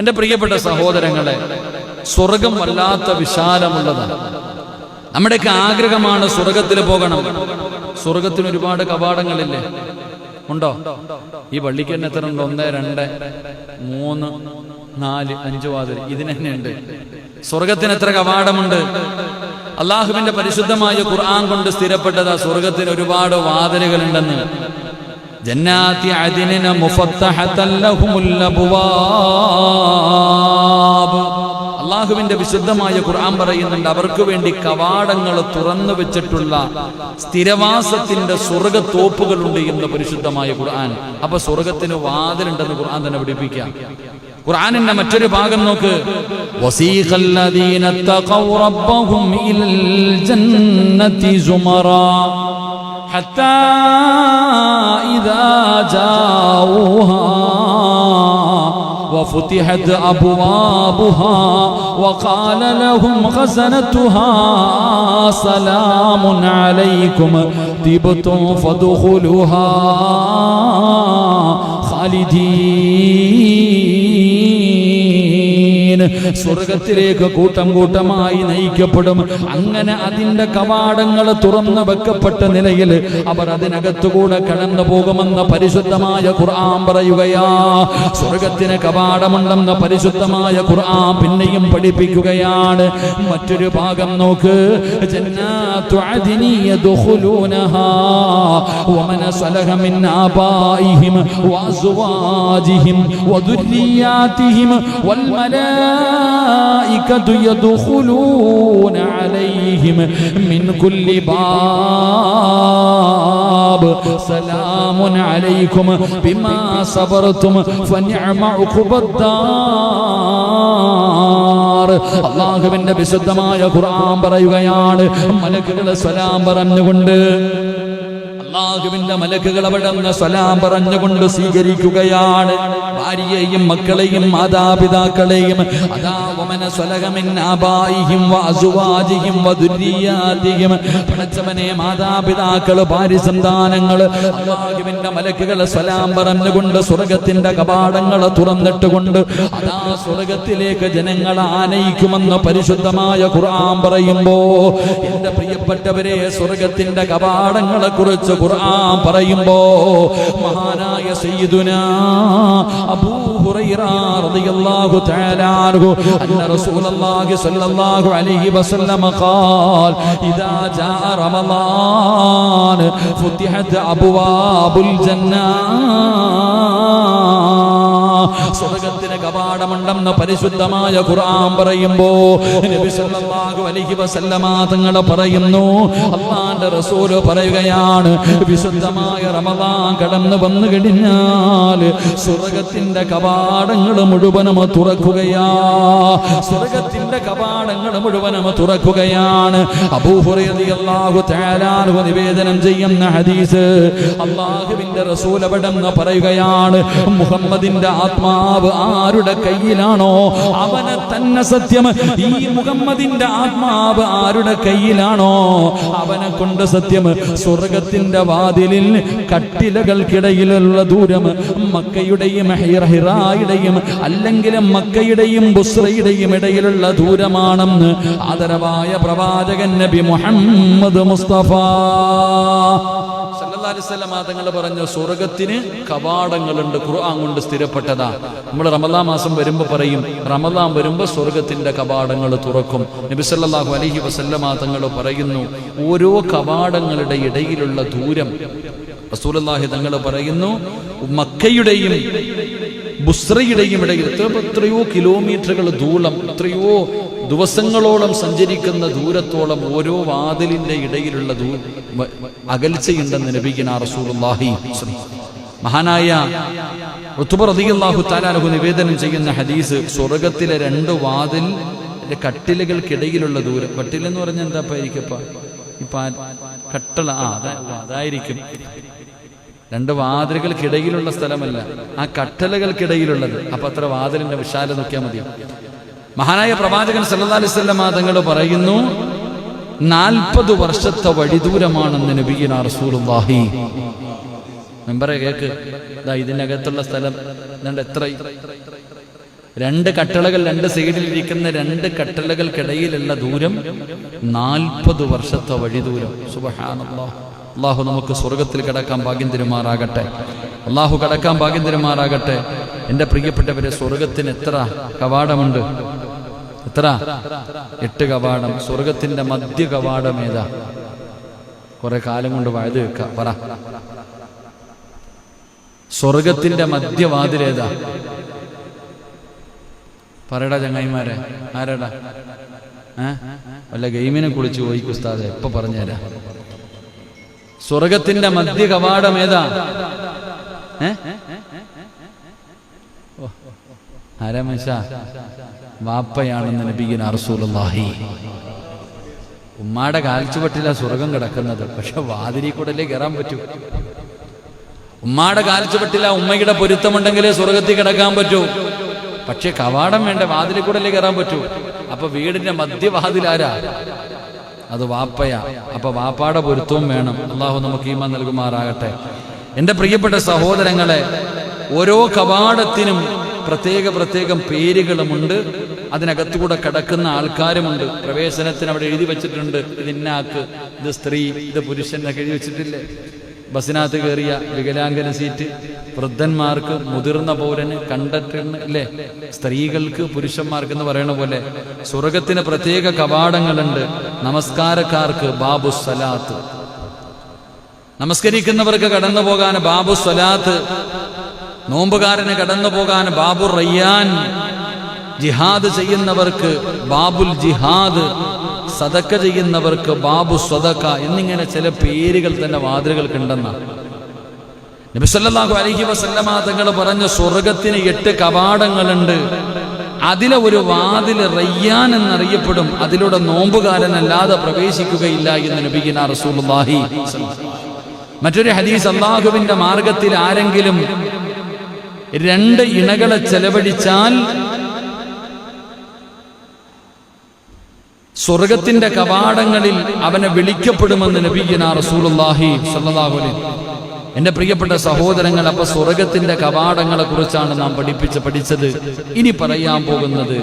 എൻ്റെ പ്രിയപ്പെട്ട സഹോദരങ്ങളെ, സ്വർഗം വല്ലാത്ത വിശാലമുള്ളതാണ്. നമ്മുടെയൊക്കെ ആഗ്രഹമാണ് സ്വർഗത്തിൽ പോകണം. സ്വർഗത്തിന് ഒരുപാട് കവാടങ്ങളില്ലേ? ഉണ്ടോ? ഈ പള്ളിക്ക് തന്നെ എത്ര ഉണ്ട്? 1, 2, 3, 4, 5 വാതിൽ. ഇതിന് തന്നെ ഉണ്ട്. സ്വർഗത്തിന് എത്ര കവാടമുണ്ട്? അള്ളാഹുവിന്റെ പരിശുദ്ധമായ ഖുർആൻ കൊണ്ട് സ്ഥിരപ്പെട്ടതാ സ്വർഗത്തിന് ഒരുപാട് വാതിലുകളുണ്ടെന്ന്. ജന്നാത്തി അദ്നിന മുഫത്തഹതൻ ലഹുമുൽ അബ്വാബ്. അള്ളാഹുവിന്റെ വിശുദ്ധമായ ഖുർആൻ പറയുന്നുണ്ട്, അവർക്ക് വേണ്ടി കവാടങ്ങൾ തുറന്നു വെച്ചിട്ടുള്ള സ്ഥിരവാസത്തിന്റെ സ്വർഗത്തോപ്പുകളുണ്ട് എന്ന് പരിശുദ്ധമായ ഖുർആൻ. അപ്പൊ സ്വർഗത്തിന് വാതിലുണ്ടെന്ന് ഖുർആൻ തന്നെ പഠിപ്പിക്കാം. ഖുർആനിന്റെ മറ്റൊരു ഭാഗം നോക്ക്. വസീഖല്ലദീന തഖൗ റബ്ബഹും ഇലൽ ജന്നതി സുമറാ ഹത്താ ഇദാ ജാഊഹാ وفتحت أبوابها وقال لهم خزنتها سلام عليكم طبتم فادخلوها خالدين. സ്വർഗത്തിലേക്ക് കൂട്ടം കൂട്ടമായി നയിക്കപ്പെടും. അങ്ങനെ അതിന്റെ കവാടങ്ങൾ തുറന്നു വെക്കപ്പെട്ട നിലയിൽ അവർ അതിനകത്തുകൂടെ കടന്നു പോകുമെന്ന് പരിശുദ്ധമായ ഖുർആൻ പറയുകയാ. സ്വർഗത്തിന് കവാടമുണ്ടെന്ന് പരിശുദ്ധമായ ഖുർആൻ പിന്നെയും പഠിപ്പിക്കുകയാണ്. മറ്റൊരു ഭാഗം നോക്ക്. ജന്നാത്തു അദ്നി യദ്ഖുലൂനഹാ വമൻ സലഹ മിൻ ആബാഇഹിം വഅസ്വാജിഹിം വദുർരിയാതിഹിം വൽ മലായികതു യദ്ഖുലൂന അലൈഹിം മിൻ കുല്ലി ബാബ് സലാമുൻ അലൈക്കും ബിമാ സബർതും ഫനിഅമ ഉഖബദ്ദാർ. അല്ലാഹുവിന്റെ വിശുദ്ധമായ ഖുർആൻ പറയുകയാണ്, മലക്കുകൾ സലാം പറഞ്ഞുകൊണ്ട്, അല്ലാഹുവിന്റെ മലക്കുകൾ അവിടുന്ന് സലാം പറഞ്ഞുകൊണ്ട് സ്വീകരിക്കുകയാണ്. ഭാര്യയെയും മക്കളെയും മാതാപിതാക്കളെയും അതാ വമന സലഹ മിൻ ആബായിഹിം വഅസ്വാജിഹിം വദുർരിയാതിഹിം. പടച്ചവനെ, മാതാപിതാക്കൾ, ഭാര്യ സന്താനങ്ങൾ, അല്ലാഹുവിന്റെ മലക്കുകൾ സലാം പറഞ്ഞുകൊണ്ട് സ്വർഗത്തിന്റെ കവാടങ്ങൾ തുറന്നിട്ടുകൊണ്ട് അതാ സ്വർഗത്തിലേക്ക് ജനങ്ങളെ ആനയിക്കുമെന്ന് പരിശുദ്ധമായ ഖുർആൻ പറയുമ്പോ, എന്റെ പ്രിയപ്പെട്ടവരെ, സ്വർഗത്തിന്റെ കവാടങ്ങളെ കുറിച്ച് ഖുർആൻ പറയുമ്പോ മഹാനായ സയ്യിദുനാ അബൂ ഹുറൈറ റളിയല്ലാഹു തആല അൻഹു അന്ന റസൂലുള്ളാഹി സ്വല്ലല്ലാഹു അലൈഹി വസല്ലം ഖാൽ ഇദാ ജാഅ റമളാൻ ഫുതിഹത് അബ്വാബുൽ ജന്നാ. സ്വർഗത്തിന് കവാടമുണ്ടെന്ന് പരിശുദ്ധമായ ഖുർആൻ പറയുമ്പോ നബി സല്ലല്ലാഹു അലൈഹി വസല്ലമ തങ്ങൾ പറയുന്നു, അല്ലാഹുവിന്റെ റസൂൽ പറയുകയാണ്, വിശുദ്ധമായ റമളാൻ കടന്നു വന്നു കഴിഞ്ഞാൽ സ്വർഗത്തിന്റെ കവാടങ്ങൾ മുഴുവനും തുറക്കുകയാ. സ്വർഗത്തിന്റെ കവാടങ്ങൾ മുഴുവനും തുറക്കുകയാണ്. അബൂ ഹുറൈറ റളിയല്ലാഹു തആല അൻഹു നിവേദനം ചെയ്യുന്ന ഹദീസ്, അല്ലാഹുവിന്റെ റസൂൽ അവിടെന്ന് പറയുകയാണ്, മുഹമ്മദിന്റെ ആത്മാവ് ആരുടെ കയ്യിലാണോ അവനെ തന്നെ സത്യം. ഈ മുഹമ്മദിന്റെ ആത്മാവ് ആരുടെ കയ്യിലാണോ അവനെ കൊണ്ട് സത്യം, സ്വർഗത്തിന്റെ വാതിലിൽ കട്ടിലകൾക്കിടയിലുള്ള ദൂരം മക്കയുടെയും ഹിറായുടെയും അല്ലെങ്കിൽ മക്കയുടെയും ബുസ്രയുടെയും ഇടയിലുള്ള ദൂരമാണെന്ന് ആദരവായ പ്രവാചകൻ നബി മുഹമ്മദ് മുസ്തഫ സല്ലല്ലാഹു അലൈഹി വസല്ലം തങ്ങൾ പറഞ്ഞു, സ്വർഗത്തിന് കവാടങ്ങളുണ്ട്. ഖുർആൻ കൊണ്ട് സ്ഥിരപ്പെട്ടതാ. നമ്മൾ റമളാൻ മാസം വരുമ്പോൾ പറയും, റമളാൻ വരുമ്പോൾ സ്വർഗത്തിന്റെ കവാടങ്ങൾ തുറക്കും. നബി സല്ലല്ലാഹു അലൈഹി വസല്ലം തങ്ങൾ പറയുന്നു, ഓരോ കവാടങ്ങളുടെ ഇടയിലുള്ള ദൂരം റസൂലുള്ളാഹി തങ്ങൾ പറയുന്നു, മക്കയുടെയും ബുസ്രയുടെയും ഇടയിൽ എത്രയോ കിലോമീറ്ററുകൾ ദൂരം, എത്രയോ ദിവസങ്ങളോളം സഞ്ചരിക്കുന്ന ദൂരത്തോളം ഓരോ വാതിലിന്റെ ഇടയിലുള്ള അകൽച്ചയുണ്ടെന്ന് നബിയുനാ റസൂലുള്ളാഹി. മഹാനായ ഉത്ബ റളിയല്ലാഹു തആല അൻഹു നിവേദനം ചെയ്യുന്ന ഹദീസ്, സ്വർഗത്തിലെ 2 വാതിൽ കട്ടിലുകൾക്കിടയിലുള്ള ദൂരം. കട്ടിലെന്ന് പറഞ്ഞാൽ എന്താ ഇരിക്കപ്പ ഇപ്പൊ കട്ടള, അതായിരിക്കും. 2 വാതിലുകൾക്കിടയിലുള്ള സ്ഥലമല്ല, ആ കട്ടലകൾക്കിടയിലുള്ളത്. അപ്പൊ അത്ര വാതിലിന്റെ വിശാലത നോക്കിയാൽ മതി. മഹാനായ പ്രവാചകൻ സല്ലല്ലാഹു അലൈഹി വസല്ലം തങ്ങൾ പറയുന്നു, 40 വർഷത്തെ വഴിദൂരമാണെന്ന് നബിയുനാ റസൂലുള്ളാഹി. മെമ്പറെ കേക്ക്, ഇതിനകത്തുള്ള സ്ഥലം എത്ര രണ്ട് കട്ടളകൾ, രണ്ട് സൈഡിലിരിക്കുന്ന രണ്ട് കട്ടളകൾക്കിടയിലുള്ള ദൂരം 40 വർഷത്തെ വഴി ദൂരം. സുബ്ഹാനല്ലാഹ്. അള്ളാഹു നമുക്ക് സ്വർഗത്തിൽ കടക്കാൻ ഭാഗ്യം തരുമാറാകട്ടെ. അള്ളാഹു കടക്കാൻ ഭാഗ്യം തരുമാറാകട്ടെ. എൻ്റെ പ്രിയപ്പെട്ടവരെ, സ്വർഗത്തിന് എത്ര കവാടമുണ്ട്? എത്ര? 8 കവാടം. സ്വർഗത്തിന്റെ മധ്യ കവാടം ഏതാ? കുറെ കാലം കൊണ്ട് വഴുത് വെക്ക പറ. സ്വർഗത്തിന്റെ മധ്യവാതിലേതാ? പറയടാ ചങ്ങായിമാരെ, ആരാടാ? വല്ല ഗെയിമിനെ കുളിച്ച് പോയിക്കും ഉസ്താദെ, എപ്പോ പറഞ്ഞുതരാ. സ്വർഗത്തിന്റെ മധ്യ കവാടം ഏതാ? ആരാ മനുഷ്യ? വാപ്പയാണെന്ന് നബിയുനാ റസൂലുള്ളാഹി. ഉമ്മാടെ കാൽച്ചുവട്ടിലാ സ്വർഗം കിടക്കുന്നത്, പക്ഷെ വാതിലി കൂടല്ലേ കയറാൻ പറ്റൂ. ഉമ്മാടെ കാൽച്ചുവട്ടിലാ ഉമ്മയുടെ പൊരുത്തമുണ്ടെങ്കിലേ സ്വർഗത്തിൽ കിടക്കാൻ പറ്റൂ. പക്ഷെ കവാടം വേണ്ട, വാതിലി കൂടല്ലേ കയറാൻ പറ്റൂ. അപ്പൊ വീടിന്റെ മധ്യവാതിലാരാ? അത് വാപ്പയാ. അപ്പൊ വാപ്പാടെ പൊരുത്തവും വേണം. അള്ളാഹു നമുക്ക് ഈമാൻ നൽകുമാറാകട്ടെ. എൻ്റെ പ്രിയപ്പെട്ട സഹോദരങ്ങളെ, ഓരോ കവാടത്തിനും പ്രത്യേകം പേരുകളുമുണ്ട്. അതിനകത്തുകൂടെ കിടക്കുന്ന ആൾക്കാരുമുണ്ട്. പ്രവേശനത്തിന് അവിടെ എഴുതി വെച്ചിട്ടുണ്ട്, ഇത് ഇന്നാക്ക്, ഇത് സ്ത്രീ, ഇത് പുരുഷൻ എന്നൊക്കെ എഴുതി വെച്ചിട്ടില്ലേ? ബസ്സിനകത്ത് കയറിയ വികലാംഗന സീറ്റ്, വൃദ്ധന്മാർക്ക്, മുതിർന്ന പൗരന്, കണ്ടക്ടറിന്, അല്ലേ, സ്ത്രീകൾക്ക്, പുരുഷന്മാർക്ക് എന്ന് പറയണ പോലെ സ്വർഗത്തിന് പ്രത്യേക കവാടങ്ങളുണ്ട്. നമസ്കാരക്കാർക്ക് ബാബു സ്വലാത്ത്, നമസ്കരിക്കുന്നവർക്ക് കടന്നു പോകാൻ ബാബു സ്വലാത്ത്, നോമ്പുകാരന് കടന്നു പോകാൻ ബാബു റയ്യാൻ, ജിഹാദ് ചെയ്യുന്നവർക്ക് ബാബുൽ ജിഹാദ്, സദക്ക ചെയ്യുന്നവർക്ക് ബാബു സദക്ക എന്നിങ്ങനെ ചില പേരുകൾ തന്നെ വാതിലുകൾക്കുണ്ടെന്നാണ് നബി സല്ലല്ലാഹു അലൈഹി വസല്ലമ തങ്ങൾ പറഞ്ഞു. സ്വർഗത്തിന് 8 കവാടങ്ങളുണ്ട്. അതിലെ ഒരു വാതിൽ റയ്യാൻ എന്നറിയപ്പെടും. അതിലൂടെ നോമ്പുകാരനല്ലാതെ പ്രവേശിക്കുകയില്ല എന്ന് നബിയുനാ റസൂലുള്ളാഹി. മറ്റൊരു ഹദീസ്, അല്ലാഹുവിന്റെ മാർഗത്തിൽ ആരെങ്കിലും 2 ഇണകളെ ചെലവഴിച്ചാൽ സ്വർഗത്തിന്റെ കവാടങ്ങളിൽ അവനെ വിളിക്കപ്പെടുമെന്ന് നബിയുനാ റസൂലുള്ളാഹി സ്വല്ലല്ലാഹു അലൈഹി. എൻ്റെ പ്രിയപ്പെട്ട സഹോദരങ്ങൾ, അപ്പൊ സ്വർഗത്തിന്റെ കവാടങ്ങളെ കുറിച്ചാണ് നാം പഠിച്ചത്. ഇനി പറയാൻ പോകുന്നത്,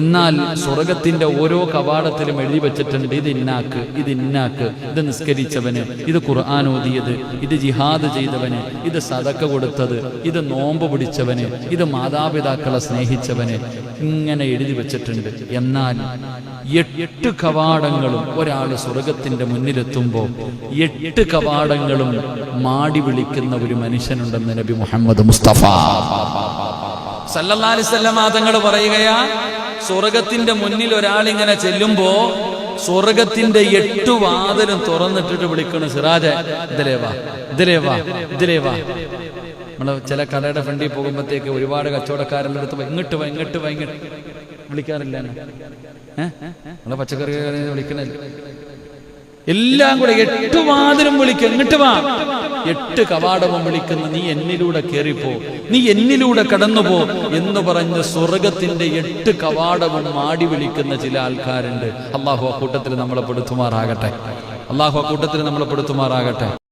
എന്നാൽ സ്വർഗത്തിന്റെ ഓരോ കവാടത്തിലും എഴുതി വെച്ചിട്ടുണ്ട്, ഇത് ഇന്നാക്ക്, ഇത് ഇന്നാക്ക്, ഇത് നിസ്കരിച്ചവന്, ഇത് ഖുർആൻ ഓതിയത്, ഇത് ജിഹാദ് ചെയ്തവന്, ഇത് സദക്ക കൊടുത്തത്, ഇത് നോമ്പ് പിടിച്ചവന്, ഇത് മാതാപിതാക്കളെ സ്നേഹിച്ചവന്, ഇങ്ങനെ എഴുതി വെച്ചിട്ടുണ്ട്. എന്നാൽ 8 കവാടങ്ങളും ഒരാൾ സ്വർഗത്തിന്റെ മുന്നിലെത്തുമ്പോൾ 8 കവാടങ്ങളും മാടി വിളിക്കുന്ന ഒരു മനുഷ്യനുണ്ടെന്ന് നബി മുഹമ്മദ് മുസ്തഫ സല്ലല്ലാഹു അലൈഹി വസല്ലം തങ്ങൾ പറയുകയാ, സ്വർഗത്തിന്റെ മുന്നിൽ ഒരാൾ ഇങ്ങനെ ചെല്ലുമ്പോ സ്വർഗത്തിന്റെ 8 വാതിലും തുറന്നിട്ടിട്ട് വിളിക്കണം, സിറാജ് ഇതിലേവാ, ഇതിലേവാ, ഇതിലേവാ. നമ്മള് ചില കടയുടെ ഫ്രണ്ടിൽ പോകുമ്പോഴത്തേക്ക് ഒരുപാട് കച്ചവടക്കാരുടെ അടുത്ത് ഇങ്ങോട്ട് വാ, ഇങ്ങോട്ട് വാ, ഇങ്ങോട്ട് വിളിക്കാറില്ല. നമ്മളെ പച്ചക്കറി വിളിക്കണല്ലേ, എല്ലാം കൂടെ 8 വാതിലും വിളിക്കുക, ഇങ്ങോട്ട് വാ. 8 കവാടവും വിളിക്കുന്നു, നീ എന്നിലൂടെ കയറിപ്പോ, നീ എന്നിലൂടെ കടന്നുപോ എന്ന് പറഞ്ഞ് സ്വർഗത്തിന്റെ 8 കവാടവും മാടി വിളിക്കുന്ന ചില ആൾക്കാരുണ്ട്. അല്ലാഹു ആ കൂട്ടത്തിൽ നമ്മളെ പെടുത്തുമാറാകട്ടെ. അല്ലാഹു ആ കൂട്ടത്തിൽ നമ്മളെ പെടുത്തുമാറാകട്ടെ.